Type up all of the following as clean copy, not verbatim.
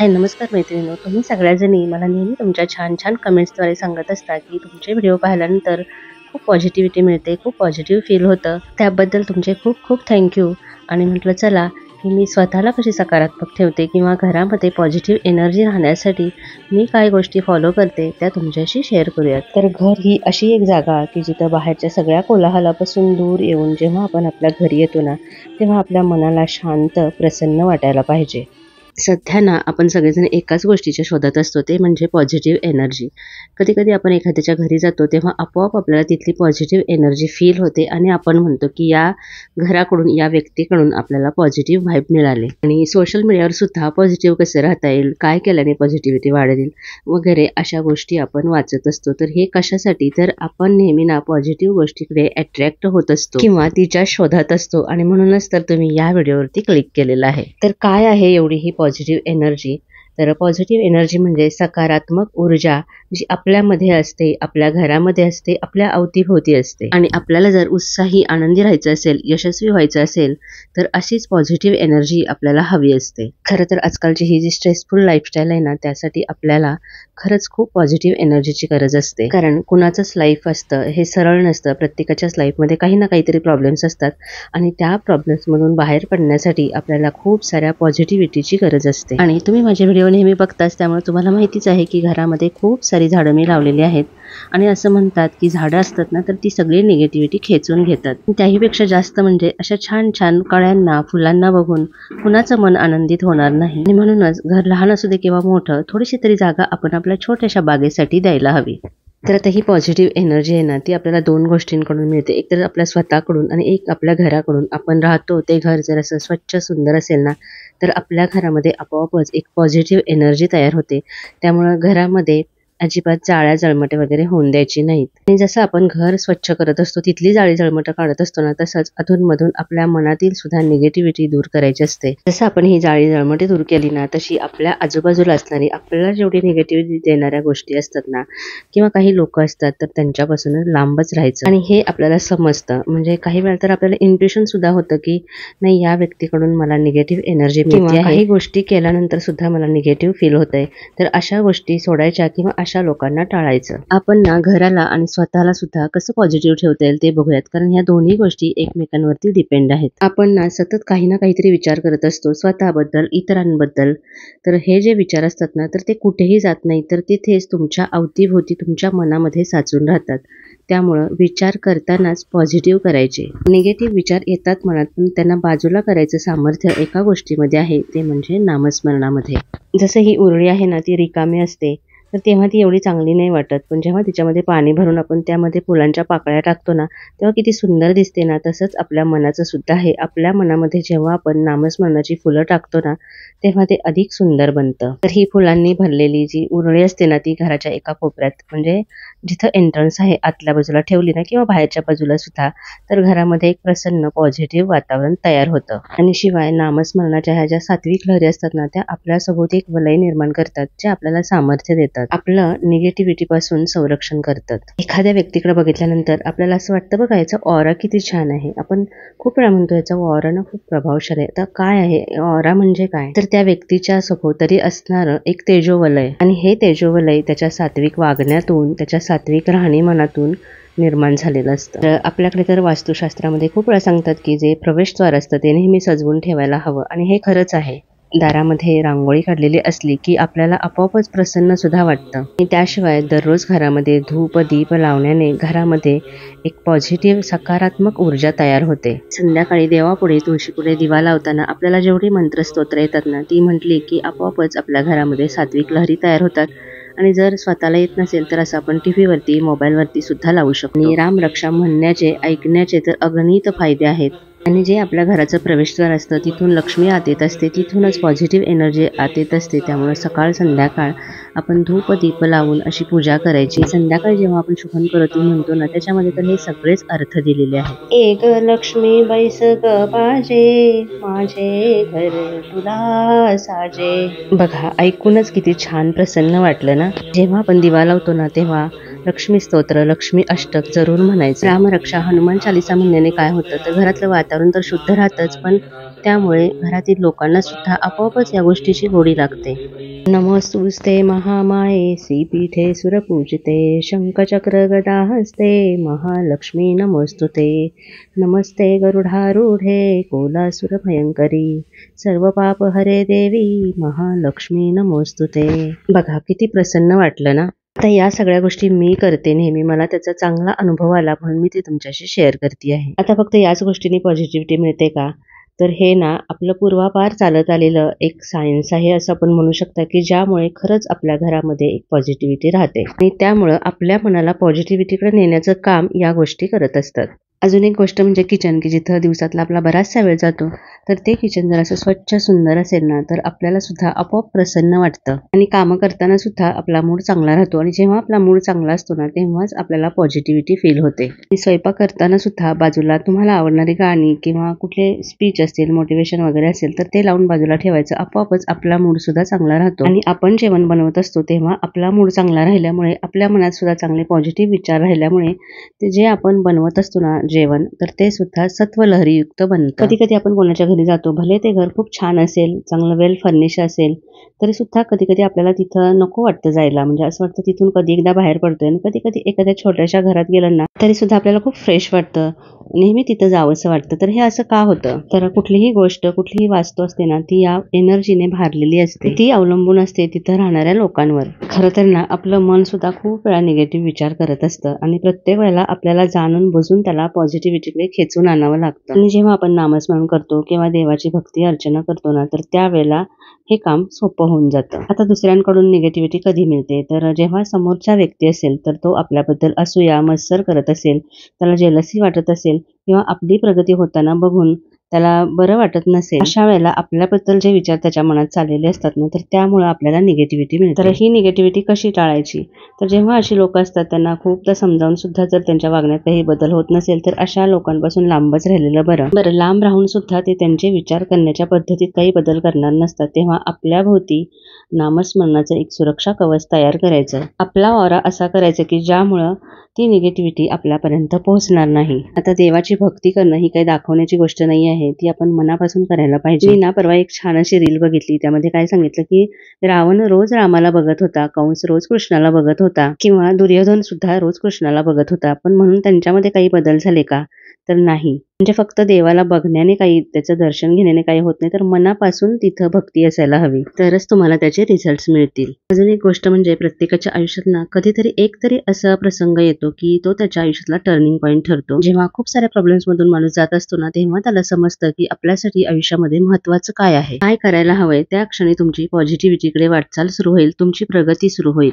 हाय नमस्कार मैत्रिणींनो, तुम्ही सगळ्याजणी मला नेहमी तुमच्या छान छान कमेंट्सद्वारे सांगत असता की तुमचे व्हिडिओ पाहिल्यानंतर खूप पॉझिटिव्हिटी मिळते, खूप पॉझिटिव्ह फील होतं. त्याबद्दल तुमचे खूप खूप थँक्यू. आणि म्हटलं चला की मी स्वतःला कशी सकारात्मक ठेवते किंवा घरामध्ये पॉझिटिव्ह एनर्जी राहण्यासाठी मी काय गोष्टी फॉलो करते त्या तुमच्याशी शेअर करूयात. तर घर ही अशी एक जागा की जिथं बाहेरच्या सगळ्या कोलाहलापासून दूर येऊन जेव्हा आपण आपल्या घरी येतो ना, तेव्हा आपल्या मनाला शांत प्रसन्न वाटायला पाहिजे. सध्या ना आपण सगळेजण एकाच गोष्टीच्या शोधात असतो, ते म्हणजे पॉझिटिव्ह एनर्जी. कधी कधी आपण एखाद्याच्या घरी जातो तेव्हा आपोआप आपल्याला तिथली पॉझिटिव्ह एनर्जी फील होते आणि आपण म्हणतो की या घराकडून, या व्यक्तीकडून आपल्याला पॉझिटिव्ह व्हाईब मिळाले. आणि सोशल मीडियावर सुद्धा पॉझिटिव्ह कसं राहता येईल, काय केल्याने पॉझिटिव्हिटी वाढेल वगैरे अशा गोष्टी आपण वाचत असतो. तर हे कशासाठी, तर आपण नेहमी ना पॉझिटिव्ह गोष्टीकडे अट्रॅक्ट होत असतो किंवा तिच्या शोधात असतो. आणि म्हणूनच तर तुम्ही या व्हिडिओवरती क्लिक केलेला आहे. तर काय आहे एवढी ही पॉझिटिव्ह एनर्जी? तर पॉझिटिव्ह एनर्जी म्हणजे सकारात्मक ऊर्जा जी आपल्यामध्ये असते, आपल्या घरामध्ये असते, आपल्या अवतीभोवती असते. आणि आपल्याला जर उत्साही, आनंदी राहायचं असेल, यशस्वी व्हायचं असेल, तर अशीच पॉझिटिव्ह एनर्जी आपल्याला हवी असते. खरं तर आजकालची ही जी स्ट्रेसफुल लाईफस्टाईल आहे ना, त्यासाठी आपल्याला खरंच खूप पॉझिटिव्ह एनर्जीची गरज असते. कारण कुणाचंच लाईफ असतं हे सरळ नसतं. प्रत्येकाच्याच लाईफमध्ये काही ना काहीतरी प्रॉब्लेम्स असतात आणि त्या प्रॉब्लेम्समधून बाहेर पडण्यासाठी आपल्याला खूप साऱ्या पॉझिटिव्हिटीची गरज असते. आणि तुम्ही माझे व्हिडिओ नेहमी बघताच, त्यामुळे तुम्हाला माहितीच आहे की घरामध्ये खूप सारी झाडं मी लावलेली आहेत. आणि असं म्हणतात की झाडं असतात ना, तर ती सगळी निगेटिव्हिटी खेचून घेतात. त्याहीपेक्षा जास्त म्हणजे अशा छान छान कळ्यांना, फुलांना बघून कुणाचं मन आनंदित होणार नाही. आणि म्हणूनच घर लहान असू दे किंवा मोठं, थोडीशी तरी जागा आपण आपल्या छोट्याशा बागेसाठी द्यायला हवी. तर आता ही पॉझिटिव्ह एनर्जी आहे ना, ती आपल्याला दोन गोष्टींकडून मिळते. एक तर आपल्या स्वतःकडून आणि एक आपल्या घराकडून. आपण राहतो ते घर जर असं स्वच्छ सुंदर असेल ना, तर आपल्या घरामध्ये आपोआपच एक पॉझिटिव्ह एनर्जी तयार होते. त्यामुळं घरामध्ये अजिबात जाळ्या जळमटे वगैरे होऊन द्यायची नाहीत. आणि जसं आपण घर स्वच्छ करत असतो, तिथली जाळी जळमटं काढत असतो ना, तसंच अधूनमधून आपल्या मनातील सुद्धा निगेटिव्हिटी दूर करायची असते. जसं आपण ही जाळी जळमटे दूर केली ना, तशी आपल्या आजूबाजूला असणारी, आपल्याला जेवढी निगेटिव्हिटी देणाऱ्या गोष्टी असतात ना, किंवा काही लोक असतात, तर त्यांच्यापासून लांबच राहायचं. आणि हे आपल्याला समजतं. म्हणजे काही वेळा तर आपल्याला इंट्युशन सुद्धा होतं की नाही, या व्यक्तीकडून मला निगेटिव्ह एनर्जी मिळते आहे, काही गोष्टी केल्यानंतर सुद्धा मला निगेटिव्ह फील होतंय. तर अशा गोष्टी सोडायच्या किंवा अशा लोकांना टाळायचं. आपण ना घराला आणि स्वतःला सुद्धा कसं पॉझिटिव्ह ठेवता येईल ते बघूयात. कारण ह्या दोन्ही गोष्टी एकमेकांवरती डिपेंड आहेत. आपण ना सतत काही ना काहीतरी विचार करत असतो स्वतःबद्दल, इतरांबद्दल. तर हे जे विचार असतात ना, तर ते कुठेही जात नाही, तर तिथेच तुमच्या अवतीभोवती तुमच्या मनामध्ये साचून राहतात. त्यामुळं विचार करतानाच पॉझिटिव्ह करायचे. निगेटिव्ह विचार येतात मनात, पण त्यांना बाजूला करायचं सामर्थ्य एका गोष्टीमध्ये आहे, ते म्हणजे नामस्मरणामध्ये. जसं ही उरळी आहे ना, ती रिकामी असते, तर तेव्हा ती एवढी चांगली नाही वाटत. पण जेव्हा तिच्यामध्ये पाणी भरून आपण त्यामध्ये फुलांच्या पाकळ्या टाकतो ना, तेव्हा किती सुंदर दिसते ना. तसंच आपल्या मनाचं सुद्धा आहे. आपल्या मनामध्ये जेव्हा आपण नामस्मरणाची फुलं टाकतो ना, तेव्हा ते अधिक सुंदर बनतं. तर ही फुलांनी भरलेली जी उरळी असते ना, ती घराच्या एका कोपऱ्यात, म्हणजे जिथं एंट्रन्स आहे आतल्या बाजूला ठेवली ना, किंवा बाहेरच्या बाजूला सुद्धा, तर घरामध्ये एक प्रसन्न पॉझिटिव्ह वातावरण तयार होतं. आणि शिवाय नामस्मरणाच्या ह्या ज्या सात्विक लहरी असतात ना, त्या आपल्या सभोवती एक वलय निर्माण करतात, जे आपल्याला सामर्थ्य देतात, आपलं निगेटिव्हिटी पासून संरक्षण करतात. एखाद्या व्यक्तीकडे बघितल्यानंतर आपल्याला असं वाटतं, बघा याचा ऑरा किती छान आहे. आपण खूप वेळा म्हणतो याचा ऑरा ना खूप प्रभावशाली आहे. आता काय आहे ऑरा म्हणजे काय, तर त्या व्यक्तीच्या सभोवताली असणारं एक तेजोवलय. आणि हे तेजोवलय त्याच्या सात्विक वागण्यातून, त्याच्या सात्विक राहणीमानातून निर्माण झालेलं असतं. तर आपल्याकडे तर वास्तुशास्त्रामध्ये खूप वेळा सांगतात की जे प्रवेशद्वार असतं ते नेहमी सजवून ठेवायला हवं. आणि हे खरंच आहे. दारामध्ये रांगोळी काढलेली असली की आपल्याला आपोआपच प्रसन्न सुद्धा वाटतं. आणि त्याशिवाय दररोज घरामध्ये धूप दीप लावण्याने घरामध्ये एक पॉझिटिव्ह सकारात्मक ऊर्जा तयार होते. संध्याकाळी देवापुढे, तुळशीपुढे दिवा लावताना आपल्याला जेवढी मंत्रस्तोत्र येतात ना, ती म्हटली की आपोआपच आपल्या घरामध्ये सात्विक लहरी तयार होतात. आणि जर स्वतःला येत नसेल तर असं आपण टीव्हीवरती, मोबाईलवरती सुद्धा लावू शकतो. आणि रामरक्षा म्हणण्याचे, ऐकण्याचे तर अगणित फायदे आहेत. आणि जे आपल्या घराचं प्रवेशद्वार असतं, तिथून लक्ष्मी आत येत असते, तिथूनच पॉझिटिव्ह एनर्जी आत येत असते. त्यामुळे सकाळ संध्याकाळ आपण धूप दीप लावून अशी पूजा करायची. संध्याकाळी जेव्हा आपण शुभंकरोती म्हणतो ना, त्याच्यामध्ये तर हे सगळेच अर्थ दिलेले आहेत. एक लक्ष्मी बैस ग पाजे, माझे घर तुला साजे. बघा, ऐकूनच किती छान प्रसन्न वाटलं ना. जेव्हा आपण दिवा लावतो ना, तेव्हा लक्ष्मी स्तोत्र, लक्ष्मी अष्टक जरूर म्हणायचं. रामरक्षा, हनुमान चालीसा म्हणण्याने काय होतं तर घरातलं वातावरण तर शुद्ध राहतंच, पण त्यामुळे घरातील लोकांना सुद्धा आपोआपच या गोष्टीची गोडी लागते. नमोस्तुस्ते महामाये श्रीपीठे सुरपूजिते शंखचक्र गदा हस्ते महालक्ष्मी नमोस्तुते. नमस्ते गरुडारूढे कोलासुर भयंकरी सर्व पाप हरे देवी महालक्ष्मी नमोस्तुते. बघा किती प्रसन्न वाटलं ना. आता या सगळ्या गोष्टी मी करते नेहमी, मला त्याचा चांगला अनुभव आला म्हणून मी ते तुमच्याशी शेअर करते आहे. आता फक्त याच गोष्टीने पॉझिटिव्हिटी मिळते का, तर हे ना आपलं पूर्वापार चालत आलेलं एक सायन्स आहे असं आपण म्हणू शकता, की ज्यामुळे खरंच आपल्या घरामध्ये एक पॉझिटिव्हिटी राहते आणि त्यामुळं आपल्या मनाला पॉझिटिव्हिटीकडे नेण्याचं काम या गोष्टी करत असतात. अजून एक गोष्ट म्हणजे किचन, की जिथं दिवसातला आपला बराचसा वेळ जातो तर ते किचन जर असं स्वच्छ सुंदर असेल ना तर आपल्याला सुद्धा आपोआप प्रसन्न वाटतं आणि कामं करताना सुद्धा आपला मूड चांगला राहतो. आणि जेव्हा आपला मूड चांगला असतो ना तेव्हाच आपल्याला पॉझिटिव्हिटी फील होते. आणि स्वयंपाक करताना सुद्धा बाजूला तुम्हाला आवडणारी गाणी किंवा कुठले स्पीच असतील, मोटिवेशन वगैरे असेल तर ते लावून बाजूला ठेवायचं. आपोआपच आपला मूड सुद्धा चांगला राहतो. आणि आपण जेवण बनवत असतो तेव्हा आपला मूड चांगला राहिल्यामुळे, आपल्या मनात सुद्धा चांगले पॉझिटिव्ह विचार राहिल्यामुळे ते जे आपण बनवत असतो ना जेवण तर ते सुद्धा सत्वलहरीयुक्त बनतं. कधी कधी आपण कोणाच्या घरी जातो, भले ते घर खूप छान असेल, चांगलं वेल फर्निश असेल, तरी सुद्धा कधी कधी आपल्याला तिथं नको वाटतं जायला. म्हणजे असं वाटतं तिथून कधी एकदा बाहेर पडतोय. आणि कधी कधी एखाद्या छोट्याशा घरात गेलं ना तरी सुद्धा आपल्याला खूप फ्रेश वाटतं, नेहमी तिथं जावंसं वाटतं. तर हे असं का होतं, तर कुठलीही गोष्ट, कुठलीही वास्तू असते ना ती या एनर्जीने भारलेली असते, ती अवलंबून असते तिथं राहणाऱ्या लोकांवर. खरं तर ना आपलं मन सुद्धा खूप वेळा निगेटिव्ह विचार करत असतं आणि प्रत्येक वेळेला आपल्याला जाणून बुजून त्याला पॉझिटिव्हिटीकडे खेचून आणावं लागतं. आणि जेव्हा आपण नामस्मरण करतो किंवा देवाची भक्ती अर्चना करतो ना तर त्यावेळेला हे काम सोपं होऊन जातं. आता दुसऱ्यांकडून निगेटिव्हिटी कधी मिळते, तर जेव्हा समोरचा व्यक्ती असेल तर तो आपल्याबद्दल असूया मत्सर करत असेल, त्याला जेलसी वाटत असेल किंवा आपली प्रगती होताना बघून त्याला बरं वाटत नसेल, अशा वेळेला आपल्याबद्दल जे विचार त्याच्या मनात चाललेले असतात ना तर त्यामुळे आपल्याला निगेटिव्हिटी मिळते. तर ही निगेटिव्हिटी कशी टाळायची, तर जेव्हा अशी लोक असतात त्यांना खूपदा समजावून सुद्धा जर त्यांच्या वागण्यात काही बदल होत नसेल तर अशा लोकांपासून लांबच राहिलेलं बरं. लांब राहून सुद्धा ते त्यांचे विचार करण्याच्या पद्धतीत काही बदल करणार नसतात. तेव्हा आपल्या भोवती नामस्मरणाचं एक सुरक्षा कवच तयार करायचं, आपला ऑरा असा करायचा की ज्यामुळं ती निगेटिव्हिटी आपल्यापर्यंत पोहोचणार नाही. आता देवाची भक्ती करणं ही काही दाखवण्याची गोष्ट नाही आहे, ती आपण मनापासून करायला पाहिजे. मी ना परवा एक छान अशी रील बघितली, त्यामध्ये काय सांगितलं की रावण रोज रामाला बघत होता, कंस रोज कृष्णाला बघत होता किंवा दुर्योधन सुद्धा रोज कृष्णाला बघत होता, पण म्हणून त्यांच्यामध्ये काही बदल झाले का, तर नाही. म्हणजे फक्त देवाला बघण्याने काही, त्याचं दर्शन घेण्याने काही होत नाही, तर मनापासून तिथं भक्ती असायला हवी, तरच तुम्हाला त्याचे रिझल्ट्स मिळतील. अजून एक गोष्ट म्हणजे प्रत्येकाच्या आयुष्यात ना कधीतरी एक तरी असा प्रसंग येतो की तो त्याच्या आयुष्यातला टर्निंग पॉईंट ठरतो. जेव्हा खूप साऱ्या प्रॉब्लेम्स मधून माणूस जात असतो ना तेव्हा त्याला समजतं की आपल्यासाठी आयुष्यामध्ये महत्वाचं काय आहे, काय करायला हवंय. त्या क्षणी तुमची पॉझिटिव्हिटीकडे वाटचाल सुरू होईल, तुमची प्रगती सुरू होईल.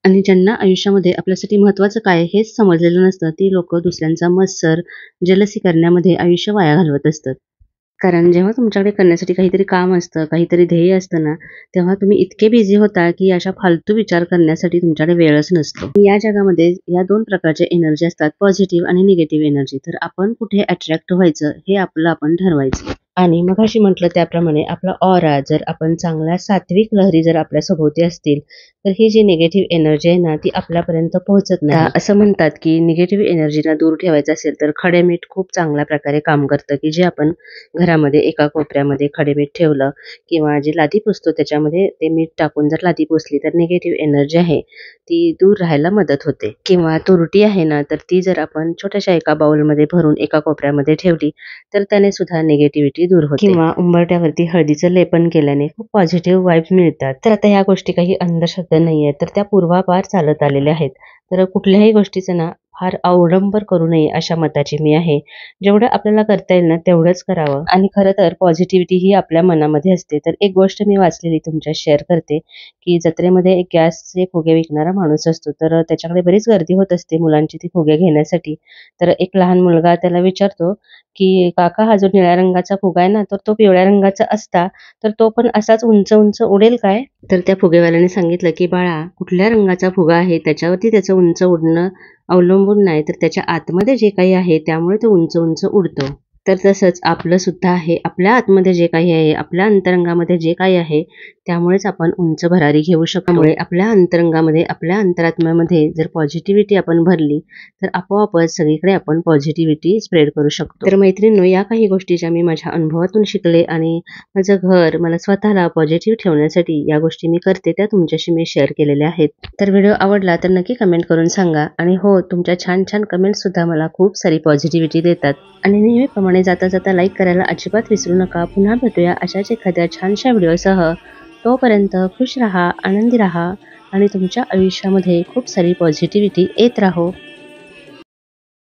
आणि ज्यांना आयुष्यामध्ये आपल्यासाठी महत्वाचं काय हेच समजलेलं नसतं ती लोक दुसऱ्यांचा मत्सर, जेलसी करण्यामध्ये आयुष्य वाया घालवत असतात. कारण जेव्हा तुमच्याकडे करण्यासाठी काहीतरी काम असतं, काहीतरी ध्येय असतं ना तेव्हा तुम्ही इतके बिझी होता की अशा फालतू विचार करण्यासाठी तुमच्याकडे वेळच नसतो. या जगामध्ये या दोन प्रकारच्या एनर्जी असतात, पॉझिटिव्ह आणि निगेटिव्ह एनर्जी. तर आपण कुठे अट्रॅक्ट व्हायचं हे आपलं आपण ठरवायचं. आणि मगाशी म्हटलं त्याप्रमाणे आपला ऑरा जर आपण चांगल्या सात्विक लहरी जर आपल्या सभोवती असतील तर ही जी निगेटिव्ह एनर्जी आहे ना ती आपल्यापर्यंत पोहोचत नाही. असं म्हणतात की निगेटिव्ह एनर्जीला दूर ठेवायचं असेल तर खडेमीठ खूप चांगल्या प्रकारे काम करतं, की जे आपण घरामध्ये एका कोपऱ्यामध्ये खडेमीठ ठेवलं किंवा जी लादी पुसतो त्याच्यामध्ये ते मीठ टाकून जर लादी पुसली तर निगेटिव्ह एनर्जी आहे ती दूर राहायला मदत होते. किंवा तुरटी आहे ना तर ती जर आपण छोट्याशा एका बाउलमध्ये भरून एका कोपऱ्यामध्ये ठेवली तर त्याने सुद्धा निगेटिव्हिटी दूर होते. किंवा उंबरट्यावरती हळदीचं लेपन केल्याने खूप पॉझिटिव्ह वाईब्स मिळतात. तर आता ह्या गोष्टी काही अंधश्रद्धा नाही आहेत, तर त्या पूर्वापार चालत आलेल्या आहेत. तर कुठल्याही गोष्टीचं ना फार अवडंबर करू नये अशा मताची मी आहे. जेवढं आपल्याला करता येईल ना तेवढंच करावं. आणि खरं तर पॉझिटिव्हिटी ही आपल्या मनामध्ये असते. तर एक गोष्ट मी वाचलेली तुमच्या शेअर करते की जत्रेमध्ये एक गॅसचे फुगे विकणारा माणूस असतो, तर त्याच्याकडे बरीच गर्दी होत असते मुलांची ती फुगे घेण्यासाठी. तर एक लहान मुलगा त्याला विचारतो की काका हा जो निळ्या रंगाचा फुगा आहे ना तर तो पिवळ्या रंगाचा असता तर तो पण असाच उंच उंच उडेल काय. तर त्या फुगेवाल्याने सांगितलं की बाळा कुठल्या रंगाचा फुगा आहे त्याच्यावरती त्याचं उंच उडणं अवलंबून नाही, तर त्याच्या आतमध्ये जे काही आहे त्यामुळे तो उंच उंच उडतो. तर तसंच आपलं सुद्धा आहे. आपल्या आतमध्ये जे काही आहे, आपल्या अंतरंगामध्ये जे काही आहे, त्यामुळेच आपण उंच भरारी घेऊ शकतो. त्यामुळे आपल्या अंतरंगामध्ये, आपल्या अंतरात्म्यामध्ये जर पॉझिटिव्हिटी आपण भरली, तर आपोआपच सगळीकडे आपण पॉझिटिव्हिटी स्प्रेड करू शकतो. तर मैत्रिणींनो, या काही गोष्टी ज्या मी माझ्या अनुभवातून शिकले आणि माझं घर, मला स्वतःला पॉझिटिव्ह ठेवण्यासाठी या गोष्टी मी करते, त्या तुमच्याशी मी शेअर केलेल्या आहेत. तर व्हिडिओ आवडला तर नक्की कमेंट करून सांगा. आणि हो, तुमच्या छान छान कमेंट्ससुद्धा मला खूप सारी पॉझिटिव्हिटी देतात. आणि नेहमीप्रमाणे जाता जाता लाईक करायला अजिबात विसरू नका. पुन्हा भेटूया अशाच एखाद्या छानशा व्हिडिओसह. तोपर्यंत खुश राहा, आनंदी राहा आणि तुमच्या आयुष्यामध्ये खूप सारी पॉझिटिव्हिटी येत राहो.